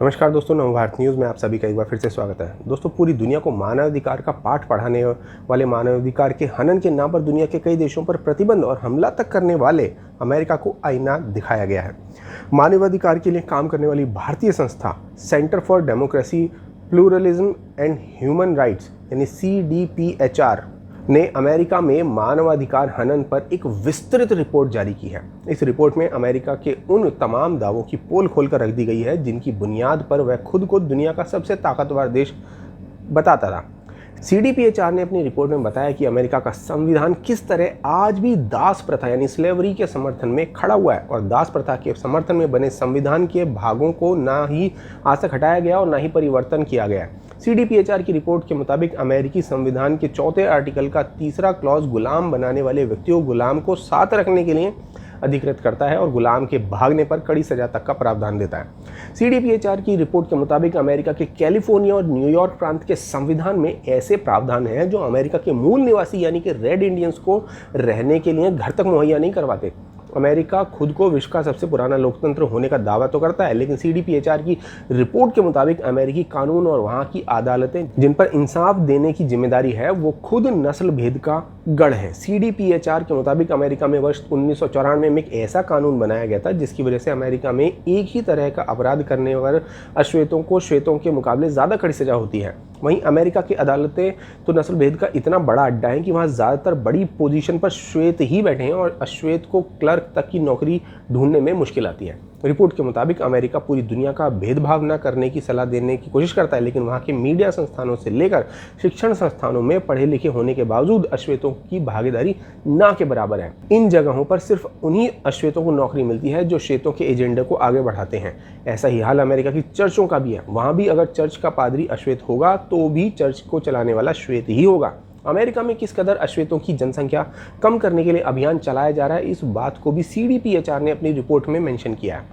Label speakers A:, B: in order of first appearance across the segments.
A: नमस्कार दोस्तों, नवभारत न्यूज़ में आप सभी का एक बार फिर से स्वागत है। दोस्तों, पूरी दुनिया को मानवाधिकार का पाठ पढ़ाने वाले, मानवाधिकार के हनन के नाम पर दुनिया के कई देशों पर प्रतिबंध और हमला तक करने वाले अमेरिका को आईना दिखाया गया है। मानवाधिकार के लिए काम करने वाली भारतीय संस्था centre for democracy, pluralism and human rights यानी CDPHR ने अमेरिका में मानवाधिकार हनन पर एक विस्तृत रिपोर्ट जारी की है। इस रिपोर्ट में अमेरिका के उन तमाम दावों की पोल खोलकर रख दी गई है जिनकी बुनियाद पर वह खुद को दुनिया का सबसे ताकतवर देश बताता रहा। CDPHR ने अपनी रिपोर्ट में बताया कि अमेरिका का संविधान किस तरह आज भी दास प्रथा यानी स्लेवरी के समर्थन में खड़ा हुआ है और दास प्रथा के समर्थन में बने संविधान के भागों को ना ही आज तक हटाया गया और ना ही परिवर्तन किया गया है। CDPHR की रिपोर्ट के मुताबिक अमेरिकी संविधान के 4थे आर्टिकल का 3रा क्लॉज गुलाम बनाने वाले व्यक्तियों गुलाम को साथ रखने के लिए अधिकृत करता है और गुलाम के भागने पर कड़ी सजा तक का प्रावधान देता है। CDPHR की रिपोर्ट के मुताबिक अमेरिका के कैलिफोर्निया और न्यूयॉर्क प्रांत के संविधान में ऐसे प्रावधान हैं जो अमेरिका के मूल निवासी यानी कि रेड इंडियंस को रहने के लिए घर तक मुहैया नहीं करवाते। अमेरिका खुद को विश्व का सबसे पुराना लोकतंत्र होने का दावा तो करता है, लेकिन CDPHR की रिपोर्ट के मुताबिक अमेरिकी कानून और वहां की अदालतें जिन पर इंसाफ देने की जिम्मेदारी है वो खुद नस्ल भेद का गढ़ है। CDPHR के मुताबिक अमेरिका में वर्ष 1994 में एक ऐसा कानून बनाया गया था जिसकी वजह से अमेरिका में एक ही तरह का अपराध करने पर अश्वेतों को श्वेतों के मुकाबले ज़्यादा कड़ी सजा होती है। वहीं अमेरिका की अदालतें तो नस्ल भेद का इतना बड़ा अड्डा है कि वहाँ ज़्यादातर बड़ी पोजीशन पर श्वेत ही बैठे हैं और अश्वेत को क्लर्क तक की नौकरी ढूंढने में मुश्किल आती है। रिपोर्ट के मुताबिक अमेरिका पूरी दुनिया का भेदभाव न करने की सलाह देने की कोशिश करता है, लेकिन वहाँ के मीडिया संस्थानों से लेकर शिक्षण संस्थानों में पढ़े लिखे होने के बावजूद अश्वेतों की भागीदारी ना के बराबर है। इन जगहों पर सिर्फ उन्हीं अश्वेतों को नौकरी मिलती है जो श्वेतों के एजेंडे को आगे बढ़ाते हैं। ऐसा ही हाल अमेरिका की चर्चों का भी है। वहाँ भी अगर चर्च का पादरी अश्वेत होगा तो भी चर्च को चलाने वाला श्वेत ही होगा। अमेरिका में किस कदर अश्वेतों की जनसंख्या कम करने के लिए अभियान चलाया जा रहा है, इस बात को भी CDPHR ने अपनी रिपोर्ट में मेंशन किया है।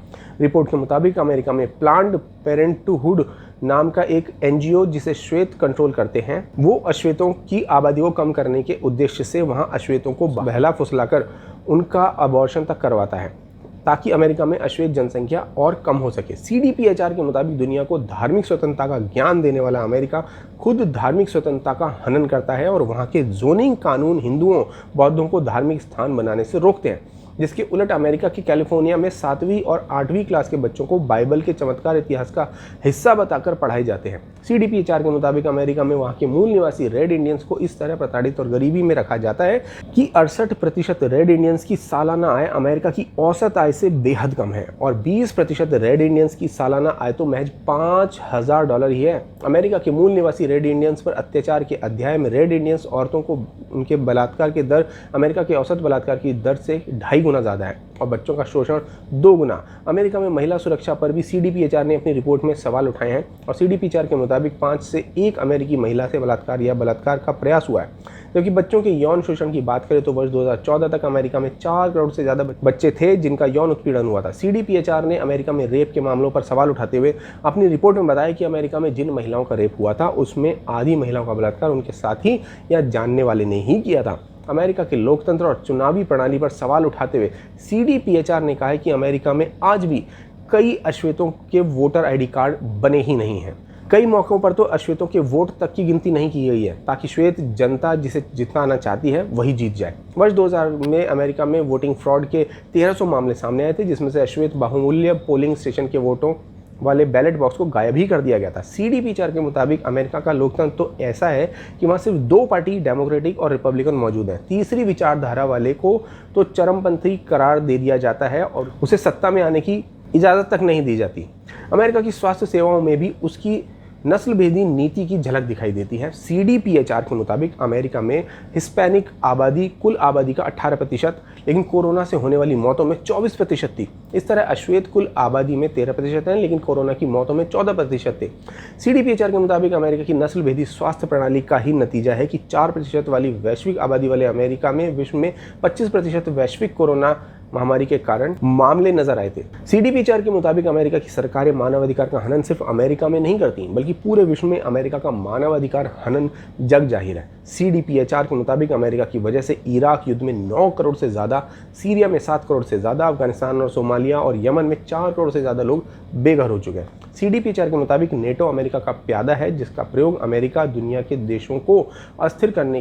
A: रिपोर्ट के मुताबिक अमेरिका में प्लान्ड पेरेंटहुड नाम का एक NGO जिसे श्वेत कंट्रोल करते हैं, वो अश्वेतों की आबादी को कम करने के उद्देश्य से वहाँ अश्वेतों को बहला फुसलाकर उनका अबॉर्शन तक करवाता है ताकि अमेरिका में अश्वेत जनसंख्या और कम हो सके। CDPHR के मुताबिक दुनिया को धार्मिक स्वतंत्रता का ज्ञान देने वाला अमेरिका खुद धार्मिक स्वतंत्रता का हनन करता है और वहाँ के जोनिंग कानून हिंदुओं बौद्धों को धार्मिक स्थान बनाने से रोकते हैं। जिसके उलट अमेरिका की कैलिफोर्निया में 7वीं और 8वीं क्लास के बच्चों को बाइबल के चमत्कार इतिहास का हिस्सा बताकर पढ़ाए जाते हैं। CDPHR के मुताबिक अमेरिका में वहाँ के मूल निवासी रेड इंडियंस को इस तरह प्रताड़ित और गरीबी में रखा जाता है कि 68% रेड इंडियंस की सालाना आय अमेरिका की औसत आय से बेहद कम है और 20% रेड इंडियंस की सालाना आय तो महज $5,000 ही है। अमेरिका के मूल निवासी रेड इंडियंस पर अत्याचार के अध्याय में रेड इंडियंस औरतों को उनके बलात्कार के दर अमेरिका के औसत बलात्कार की दर से 2.5 गुना ज़्यादा है और बच्चों का शोषण 2 गुना। अमेरिका में महिला सुरक्षा पर भी CDPHR ने अपनी रिपोर्ट में सवाल उठाए हैं और CDPHR के मुताबिक 5 से 1 अमेरिकी महिला से बलात्कार या बलात्कार का प्रयास हुआ है। क्योंकि बच्चों के यौन शोषण की बात करें तो वर्ष 2014 तक अमेरिका में 4 करोड़ से ज़्यादा बच्चे थे जिनका यौन उत्पीड़न हुआ था। CDPHR ने अमेरिका में रेप के मामलों पर सवाल उठाते हुए अपनी रिपोर्ट में बताया कि अमेरिका में जिन महिलाओं का रेप हुआ था उसमें आधी महिलाओं का बलात्कार उनके साथी या जानने वाले ने ही किया था। अमेरिका के लोकतंत्र और चुनावी प्रणाली पर सवाल उठाते हुए CDPHR ने कहा है कि अमेरिका में आज भी कई अश्वेतों के वोटर ID कार्ड बने ही नहीं हैं। कई मौक़ों पर तो अश्वेतों के वोट तक की गिनती नहीं की गई है ताकि श्वेत जनता जिसे जिताना चाहती है वही जीत जाए। वर्ष 2000 में अमेरिका में वोटिंग फ्रॉड के 1300 मामले सामने आए थे, जिसमें से अश्वेत बहुमूल्य पोलिंग स्टेशन के वोटों वाले बैलेट बॉक्स को गायब ही कर दिया गया था। CDPHR के मुताबिक अमेरिका का लोकतंत्र तो ऐसा है कि वहाँ सिर्फ 2 पार्टी डेमोक्रेटिक और रिपब्लिकन मौजूद हैं। तीसरी विचारधारा वाले को तो चरमपंथी करार दे दिया जाता है और उसे सत्ता में आने की इजाज़त तक नहीं दी जाती। अमेरिका की स्वास्थ्य सेवाओं में भी उसकी नस्ल भेदी नीति की झलक दिखाई देती है। CDPHR के मुताबिक अमेरिका में हिस्पैनिक आबादी कुल आबादी का 18%, लेकिन कोरोना से होने वाली मौतों में 24% थी। इस तरह अश्वेत कुल आबादी में 13% हैं, लेकिन कोरोना की मौतों में 14% थे। CDPHR के मुताबिक अमेरिका की नस्ल भेदी स्वास्थ्य प्रणाली का ही नतीजा है कि 4% वाली वैश्विक आबादी वाले अमेरिका में विश्व में 25% वैश्विक कोरोना महामारी के कारण मामले नजर आए थे। CDPHR के मुताबिक अमेरिका की सरकारें मानवाधिकार का हनन सिर्फ अमेरिका में नहीं करती बल्कि पूरे विश्व में अमेरिका का मानवाधिकार हनन जग जाहिर है। CDPHR के मुताबिक अमेरिका की वजह से इराक युद्ध में 9 करोड़ से ज़्यादा, सीरिया में 7 करोड़ से ज़्यादा, अफगानिस्तान और सोमालिया और यमन में 4 करोड़ से ज़्यादा लोग बेघर हो चुके हैं। CDPHR के मुताबिक नेटो अमेरिका का प्यादा है जिसका प्रयोग अमेरिका दुनिया के देशों को अस्थिर करने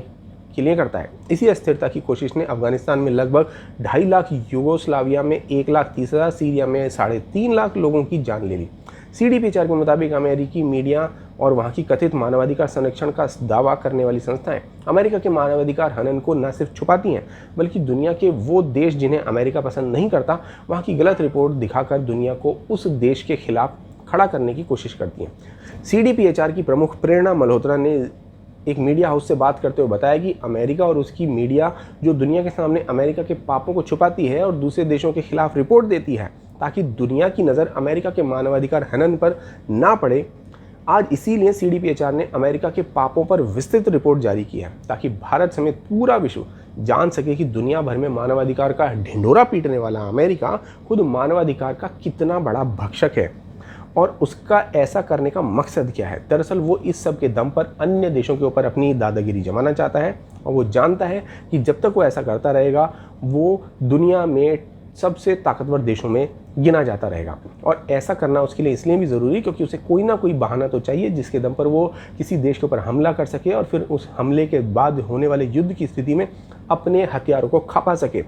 A: के लिए करता है। इसी अस्थिरता की कोशिश ने अफगानिस्तान में लगभग 2.5 लाख, यूगोस्लाविया में 1,30,000, सीरिया में 3.5 लाख लोगों की जान ले ली। CDPHR के मुताबिक अमेरिकी मीडिया और वहाँ की कथित मानवाधिकार संरक्षण का दावा करने वाली संस्थाएं अमेरिका के मानवाधिकार हनन को न सिर्फ छुपाती हैं बल्कि दुनिया के वो देश जिन्हें अमेरिका पसंद नहीं करता वहाँ की गलत रिपोर्ट दिखाकर दुनिया को उस देश के खिलाफ खड़ा करने की कोशिश करती हैं। CDPHR की प्रमुख प्रेरणा मल्होत्रा ने एक मीडिया हाउस से बात करते हुए बताया कि अमेरिका और उसकी मीडिया जो दुनिया के सामने अमेरिका के पापों को छुपाती है और दूसरे देशों के खिलाफ रिपोर्ट देती है ताकि दुनिया की नज़र अमेरिका के मानवाधिकार हनन पर ना पड़े। आज इसीलिए CDPHR ने अमेरिका के पापों पर विस्तृत रिपोर्ट जारी की है ताकि भारत समेत पूरा विश्व जान सके कि दुनिया भर में मानवाधिकार का ढिंढोरा पीटने वाला अमेरिका खुद मानवाधिकार का कितना बड़ा भक्षक है और उसका ऐसा करने का मकसद क्या है। दरअसल वो इस सब के दम पर अन्य देशों के ऊपर अपनी दादागिरी जमाना चाहता है और वो जानता है कि जब तक वो ऐसा करता रहेगा वो दुनिया में सबसे ताकतवर देशों में गिना जाता रहेगा। और ऐसा करना उसके लिए इसलिए भी ज़रूरी क्योंकि उसे कोई ना कोई बहाना तो चाहिए जिसके दम पर वो किसी देश के ऊपर हमला कर सके और फिर उस हमले के बाद होने वाले युद्ध की स्थिति में अपने हथियारों को खपा सके।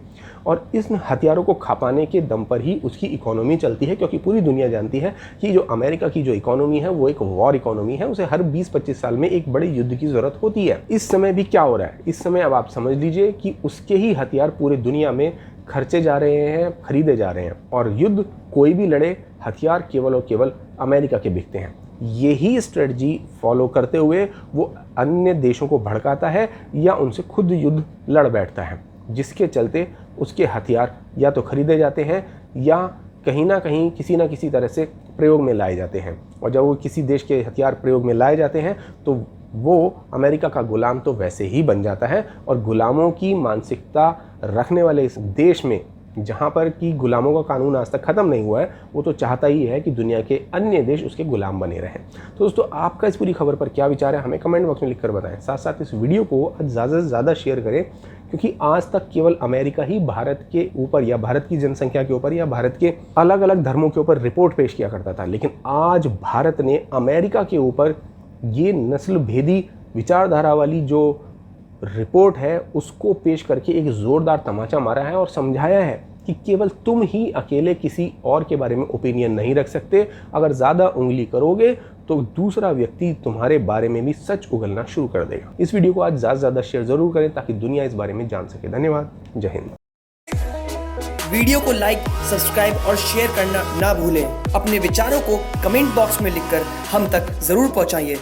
A: और इस हथियारों को खपाने के दम पर ही उसकी इकोनॉमी चलती है क्योंकि पूरी दुनिया जानती है कि जो अमेरिका की जो इकोनॉमी है वो एक वॉर इकोनॉमी है। उसे हर 20-25 साल में एक बड़े युद्ध की ज़रूरत होती है। इस समय भी क्या हो रहा है, इस समय अब आप समझ लीजिए कि उसके ही हथियार पूरे दुनिया में खर्चे जा रहे हैं, खरीदे जा रहे हैं और युद्ध कोई भी लड़े हथियार केवल और केवल अमेरिका के बिकते हैं। यही स्ट्रेटजी फॉलो करते हुए वो अन्य देशों को भड़काता है या उनसे खुद युद्ध लड़ बैठता है जिसके चलते उसके हथियार या तो खरीदे जाते हैं या कहीं ना कहीं किसी ना किसी तरह से प्रयोग में लाए जाते हैं। और जब वो किसी देश के हथियार प्रयोग में लाए जाते हैं तो वो अमेरिका का गुलाम तो वैसे ही बन जाता है। और गुलामों की मानसिकता रखने वाले इस देश में जहाँ पर कि गुलामों का कानून आज तक ख़त्म नहीं हुआ है वो तो चाहता ही है कि दुनिया के अन्य देश उसके गुलाम बने रहें। तो दोस्तों आपका इस पूरी खबर पर क्या विचार है हमें कमेंट बॉक्स में लिखकर बताएं। साथ साथ इस वीडियो को ज़्यादा से ज़्यादा शेयर करें क्योंकि आज तक केवल अमेरिका ही भारत के ऊपर या भारत की जनसंख्या के ऊपर या भारत के अलग अलग धर्मों के ऊपर रिपोर्ट पेश किया करता था, लेकिन आज भारत ने अमेरिका के ऊपर ये नस्ल भेदी विचारधारा वाली जो रिपोर्ट है उसको पेश करके एक ज़ोरदार तमाचा मारा है और समझाया है कि केवल तुम ही अकेले किसी और के बारे में ओपिनियन नहीं रख सकते। अगर ज़्यादा उंगली करोगे तो दूसरा व्यक्ति तुम्हारे बारे में भी सच उगलना शुरू कर देगा। इस वीडियो को आज ज़्यादा से ज़्यादा शेयर ज़रूर करें ताकि दुनिया इस बारे में जान सके। धन्यवाद। जय हिंद।
B: वीडियो को लाइक, सब्सक्राइब और शेयर करना ना भूलें। अपने विचारों को कमेंट बॉक्स में लिखकर हम तक ज़रूर पहुंचाइए।